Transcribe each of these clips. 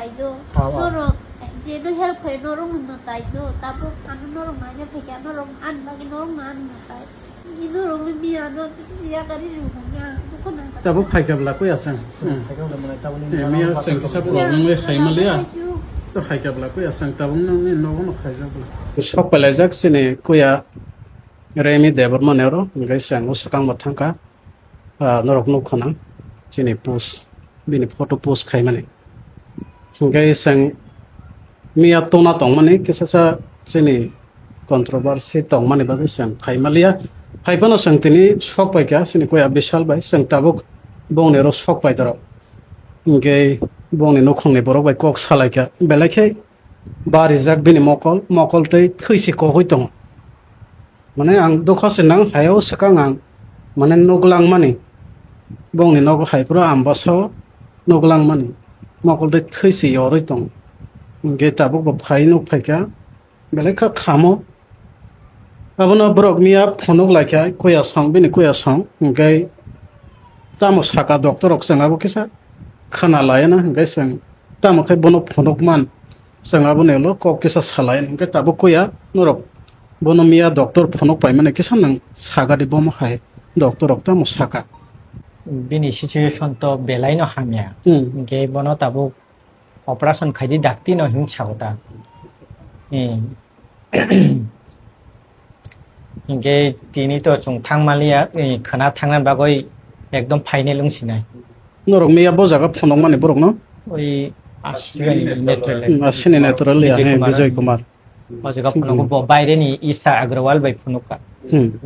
tayo. Noro jeno help kay norong no tayo. Tapos ano norong manya pika norong an bagi norong an no tayo. Ni norong mi ano siya kari ruhnya. Ko na. Tapos খাইকাবলা কই আছেন মিয়া Seng কিসা problem এ খাইমালিয়া তো খাইকাবলা কই আছেন তাবং নং নগন খাইজাবলা সব পেলাইজাক সিনে কইয়া Remi দেবর মানেরো গাই সাং উসকাং বাথাঙ্কা নরক নখনা সিনে পোস্ট বিনি ফটো পোস্ট খাইমানে গাই সাং মিয়া তোনা তং মানে কিসা সিনে কন্ট্রোভার্সি তং মানে বাগै সাং খাইমালিয়া ফাইপানো जों तिनि शक पाइका सिनि कोया बिशाल बाय जों ताबुक बंनेरो शक पाइदर इंगे बंनि नखंनि बरक बाय कक सालायका बेलायखे बारि जाक बिनि मकल तै थैसि कहै दं माने आं दखसे नां हायाव सकां आं माने नगलां माने बंनि नग हायफ्रा आमबासो नगलां माने मकल तै थैसि यरै दं इंगे ताबुक फाइ नु फाइका बेलायखा खामो abono borok miya phonok laikha koya song bini koya song gai tamo saka doctor ok sangabo kisa khana layana gai sang tamo khai bono phonok man sangabo nelo kok kisa salayan gai tabo koya norok bono miya doctor phonok pai mane kisa nang saga di bomo hai doctor ok tamo saka bini situation to belai no hamya gai bono tabo operation khaidi dakti no hing chawta इंगे तिनी तो chung thangmalia khana thangnan bagoi ekdom final lungsinai norok miya bojaga phonok mane borok no oi ashwini natural asini natural ya he bijoy kumar bojaga phonok bo baire ni isa agrawal bai phonoka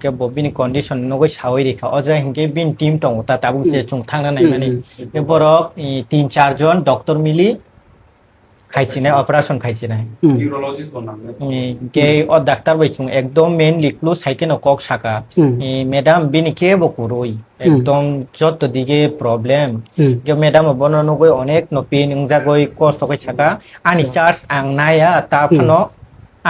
ke bo bini condition nogoi sawai rekha oja hinge bin team tong ta tabuk je chung thangna nai mane e borok 3-4 jon doctor mili খাইছিনে operation খাইছিনে neurologist বনামনে কে ও ডাক্তার বাইছুং একদম mainly ক্লু সাইকেন কক শাকা ম্যাডাম বিনি কে বকুরই একদম যত দিকে প্রবলেম কে ম্যাডাম বনন গই অনেক নপি নিংজা গই কষ্ট কই ছাকা আনি চার্জ আং নায়া তাফনো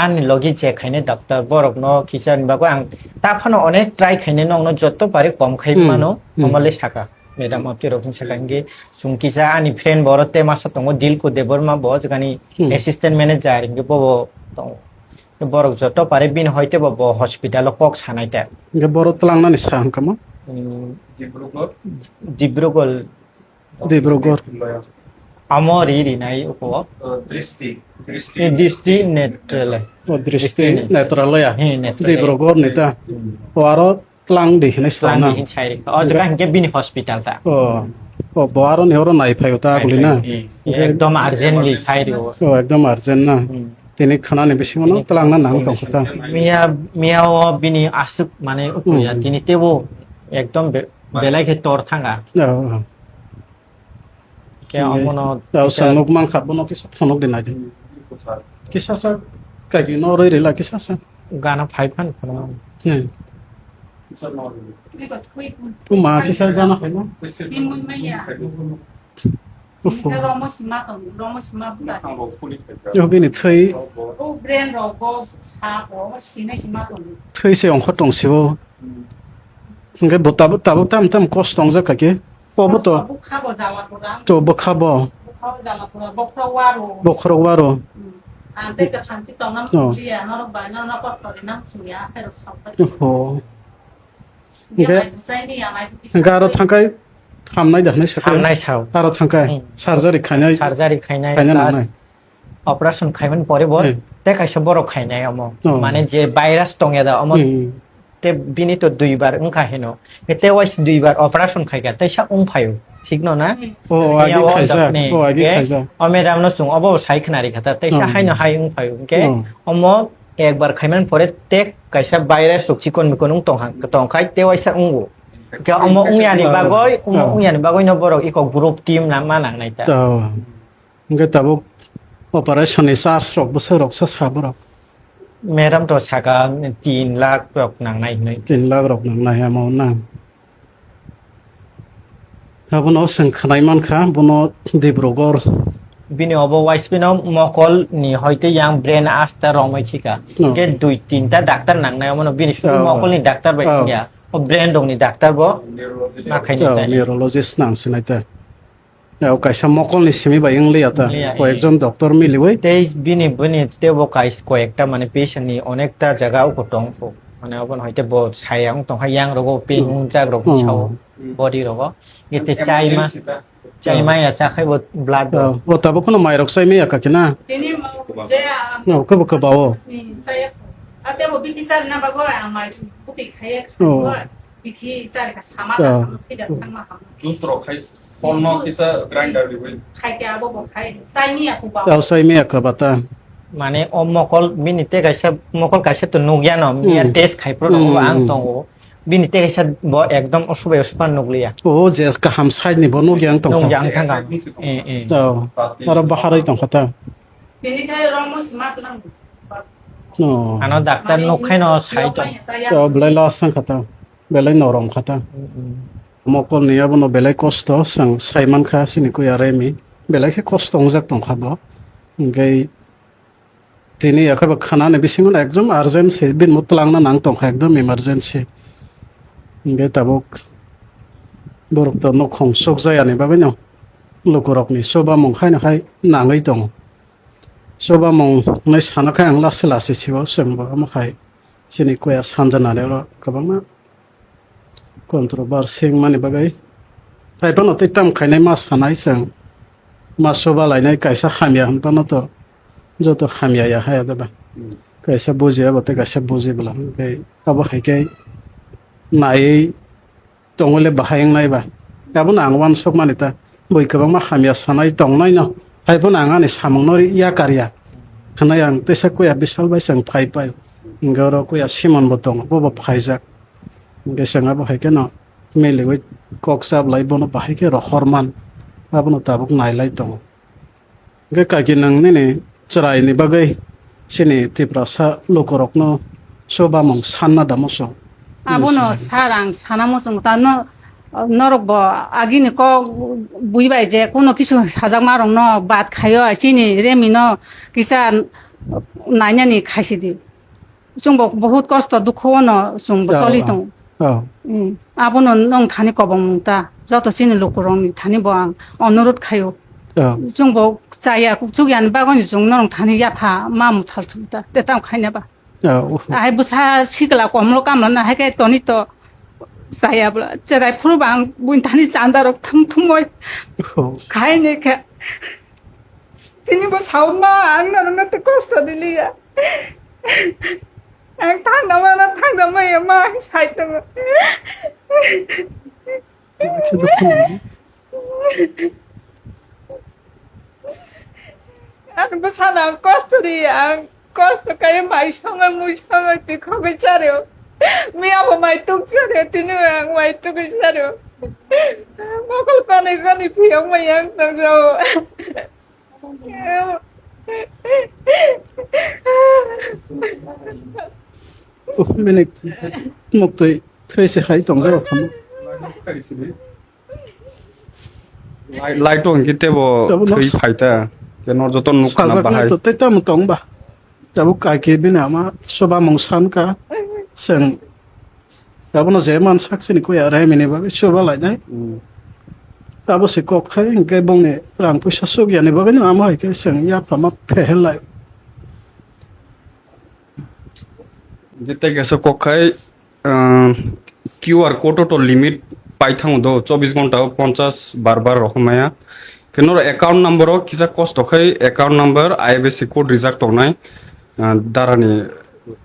আনি লগি যে খাইনে ডাক্তার বরক ন কিসান বাগো আং তাফনো অনেক ট্রাই খাইনে নং যত পারে কম খাই মানো আমলে ছাকা मैडम आपके रोकन सकेंगे सुनकिसा आनी फ्रेंड बरते मासा तंगो डील को देबर मा बहुत गानी असिस्टेंट मैनेजर इंगे बो तो बरक जतो पारे बिन होइते बो हॉस्पिटल कक सानाइता इंगे बरो तलांगनानि साहां कमा डिब्रुगढ़ अमरी नाइ उको दृष्टि नेत्रल या डिब्रुगढ़ निता वारो tlang di hine slana hin chai o jaga hinge bini hospital ta o boaro ni horo nai phayo ta gulina ekdom urgently chai ro o ekdom urgent na tini khana ni bisi mono tlang na nang tong khata miya o bini asuk mane ukuya tini tebo ekdom belai ke tor thanga ke amono o sanok mang khabono ki phonok dinai de kisa sa ka ki no roi rela kisa sa gana 500 phonok tu ma kisa gana khaina yo bini thai thai se ong khatong sibo ngai botabu tam cost tong ja ka ke pobo to bokhabo bokhro waro ante ka thanchi tongnam sulia norok ba na pastori nam suya pero sabta garo thangkai thamnai dakhnai sakai thamnai chau aro thangkai surgery khainai plus operation khaiman pore bor te kaisa borok khainai amo mane je virus tonge da amo te bini to duibar ungkha heno te wais duibar operation khaiga te sa ungphayo ঠিক ন না ও আগে খাইজা ও madam ন সুং of সাই খনারি খাতা te sa haino hai ungphayo ke omo একবার খাইমান পরে take কাইসা বাইরে সুকছি কোন কোন তং খাই তে ওইসা উঙ্গু কে অম উংয়ানি বাগই নবরক ইকক গ্রুপ টিম নামা নাংনাইতা ngai tabuk operation ni sar strok bosor sa sabrok madam তো সাকা 3 লাখ রক নাংনাই নাই 3 lakh rok nangnai amo na abono sing khnai man kha bono Dibrugarh bini obo wise bino mokol ni hoite yang brain asta romoi chika ke 2-3 ta doctor nangnai amono bini shudu mokol ni doctor bai ya o brain dong ni doctor bo na khaini ta neurologist nang sinaita kaisa mokol ni simi ba ingli ata কয়েকজন doctor মিলিবই তেই বিনি বিনি তেবো কাইস কয়েকটা মানে patient নি অনেকটা জায়গা উপটং মানে অবন হইতে ব সায়াং তং হায়াং রগো পিং জাগ রগো ছাও বডি রগো গেতে চাইমা ya চাখাই ব্লাড ও তাবো কোনো মাইরক সাইমি আকা কিনা Ini mau dia no ko bawo ni saya ate mo biti sar na bago ang mai puti khaye biti sar ka sama ka tidak kan ma kam juice ro khai ponno kisa grinder di boi khai ke abo bo khai sai ni aku ba তাও সাইমি আকা বাতা মানে ও মকল বিনিতে কাইসা মকল কাইসা তো নুগিয়া ন মিয়া test খাই pro আং তং বিনিতে কাইসা ব একদম অসুবে অসুপান নুগলিয়া ও যে ka ham sai ni bono gyang tong নুগ জাং থাঙ্গা এ তাও আর বাহারাই tong khata ini khai romo smart lang no আনো ডাক্তার নুখাই ন সাই তো তো belai lasan khata belai norom khata mokol ni abono belai kosto sang saiman kha sini ko yaremi belai ke kosto ongjak tong khabo ngai তিনি একেবারে খানা নে বিসিং একদম urgency বিন মুতলাং না নাং তং একদম ইমার্জেন্সি গে তাবক বরক তো নখং sok জায়ানি বাবে ন লোকরকনি সবা মং খাই না খাই নাঙै দং সবা মং নাই সানাখাই আং লাসে লাসে ছিব সেংবা মখাই সিনি কয়া সানজানালে র गोबां কন্ট্রোভার্সি মানি বাগাই তাইপানো তৈতাম খাইনাই মাছ সানাই जों মাছ সবা লাইনাই কাইসা খামিয়া হনপানো তো যত খামিয়া হায়া দাবা কাইসা বুঝিয়া বতে কাইসা বুঝিবলা বে আবো হাইকাই নাই তংলে বাহায়ং নাইবা গাবন আং ওয়ান সক মানিতা বই गोबां मा খামিয়া সানাই তংনাই ন হাইপন আং আনি সামংনরি ইয়া কারিয়া হানাই আং তেসা কয়া বিশাল বাই जों ফাই পাই ইংগর কয়া সিমন বতং বব ফাইজাক গেসাং আবো হাইকে ন মেলিওই ককসাব লাই বনো বাহাইকে রহরমান আবনো তাবুক নাইলাই তং গে কাকি নং নেনে cerai ni bagai sini tiprasa lokorokno soba mong sanna damoso abono sarang sanamo sung ta no norok bo agini ko buibai je kono kisu sajak marong no bat khayo chini remi no kisa nanya ni khaisi di chungbo bahut kosto dukho no chungbo choli tong abono nong thani kobong ta joto chini lokorong ni thani bo ang onurut khayo 중복 자야 국쪽이 안 바구니 중노랑 다니 야파 마음 탈출다 때땅 খাইনা বা I বুছা সিগলা কমলো কামলা হাকে তনি তো 자야 বলা 제라ই ফুরবাং বুইন 다니 잔다록 탐tumoi খাইনে খা তিনি বো সাউমা আং নারনা তে কষ্ট দিলিয়া আং থাংদামা মা সাইতং Ang basana ang kosto di ang kosto kayo may sangay mo sangay tikho ko charyo. Miya mo may tuk charyo tinu ang may tuk charyo. Mokol panay ko ni piyo mo yang tangso. menek moktoi threise hai tongja kham lai to ngite bo thui phaita kenor joton nukna bahai to taitam tong ba tabu kaki bina ma soba mong san ka sen tabu no zeman saksini ko ya rai mini ba soba lai dai tabu se kok khai ngai bong ne rang puisa suk ya ne ba na ma hai ke sen ya pama phel lai jete gese kokai QR code to limit পাইথাং দো 24 ঘন্টা 50 বারবার রকমায়া কেনর account number কিসা কষ্ট খাই account number IFSC code রিজাক্ট হনাই দারানি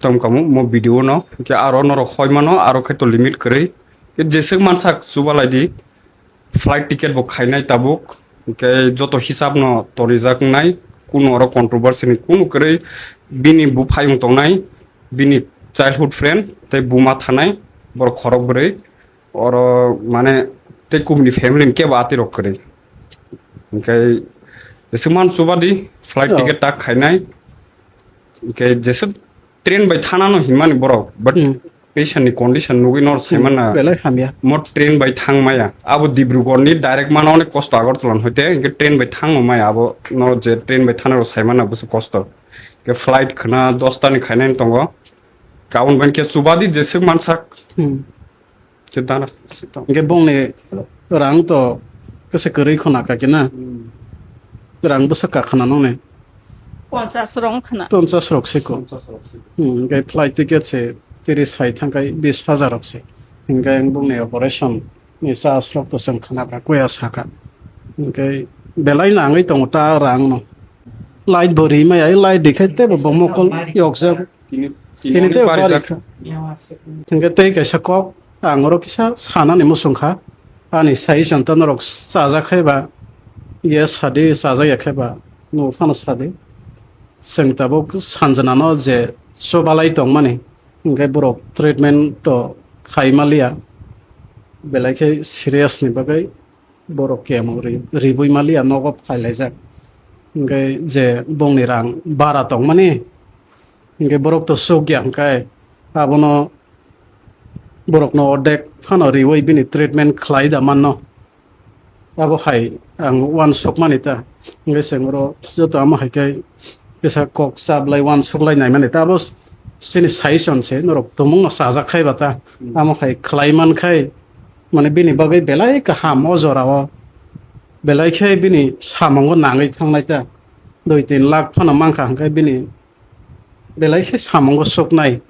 তমকামু মো video ন কে আরো নর হয়মানো আরো খাই তো লিমিট করেই কে যেসে মানসা সুবালাইদি ফ্লাইট টিকেট বো খাইনাই তাবুক কে যত হিসাব ন তো রিজাক্ট নাই কোন আর কন্ট্রোভার্সি নি কোন করেই বিনি বু ফাইং তংনাই বিনি চাইল্ডহুড ফ্রেন্ড তাই বুমা থানাই বড় খরক বরে और माने ते कुमनी फैमिली के बात रोक करे इनके जैसे मान सुबह दी फ्लाइट टिकट तक खाइनाय इनके जैसे ट्रेन बाय थाना नो हिमान बरो बट पेशेंट नि कंडीशन नुगि नर साइमान ना बेलाय हामिया मोट ट्रेन बाय थांग माया आबो डिब्रुगढ़ नि डायरेक्ट माना अनेक कष्ट आगरतलान होते इनके ट्रेन बाय थांग माया आबो नर जे ट्रेन बाय थाना रो साइमान ना बस कष्ट के फ्लाइट खना 10 ता नि खाइनाय तंगो काउन बन के सुबह दी जैसे मानसा ke bong ne rang to Kasi kari khona ka kina. Rang busa ka khana no ne. 50 rong khana 50 rok se ko. Gai flight ticket se 30 hai thangkai 20,000 rok se. Gai ang bung ne operation ni sa rok to sang khana bra ko ya saka. Gai belai na ngai tong ta rang no. Light bori mai ai light dikhai te bo mokol yok ja. Tini te bari bari jak ka. Gai te ka sakok angoro kisa sana ni musung kha. Ani sai janta norok sa ja khai ba. Ye sade sa ja ya khai ba. No phana sade. Seng tabok sanjana no je sobalai tong mani. Gai borok treatment to khai malia. Belai ke serious ni bagai borok kemo ribui malia nogop khai lai jak. Gai je bong ni rang bara tong mani. Gai borok to sogya kai abono borok no odek phano riwoi bini treatment khlai da manno abo hai ang one sok mani ta ngai sengro joto ama hai kai kesa kok sab lai one sok lai nai mani ta bos sini saison se norok tomung no saja khai bata ama hai khlai man khai mane bini bagai belai ka ham ojorawo belai khai bini samango nangai thangnai ta 2-3 lakh phano mangkha kai bini belai khai samango sok nai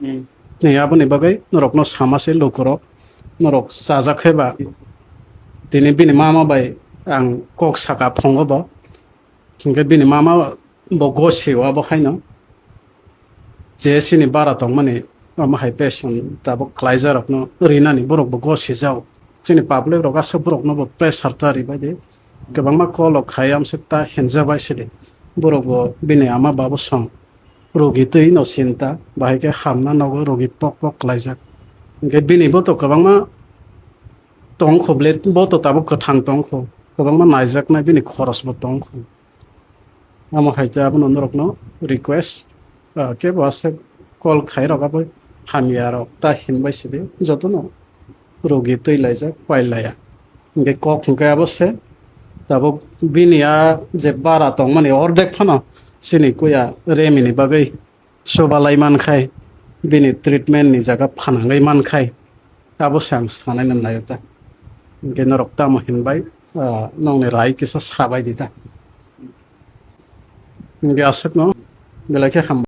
ni aboni bagai norok no samase lokorok norok saja kheba tini bini mama bai ang kok saka phongo bo kingke bini mama bo gosi wa bo khaino je sini bara tong mani ama hai patient tabo klaizer ok no rina ni borok bo gosi jao chini public rok asa borok no bo pressure tari bai de gabang ma kolok khayam sekta henja bai sidi borok bo bini ama babu song rogi tei no sinta bahai ke hamna no rogi pok pok laijak ge bini bo to kabang ma tong khoblet bo to tabo kathang tong kho kabang ma naijak na bini khoros bo tong kho ama haita abon norok no request ke base call khai roga bo hamia rok ta hinbai sidi joto no rogi tei laijak pai laya ge kok thungka abose tabo binia je bara tong mani ordek phano sini kuya remini bagai sobalai man khai bini treatment ni jaga phanangai man khai abo sang sanai nan nayota genorok ta mo hinbai nong ni rai kisa sabai dita ngi asek no belake ham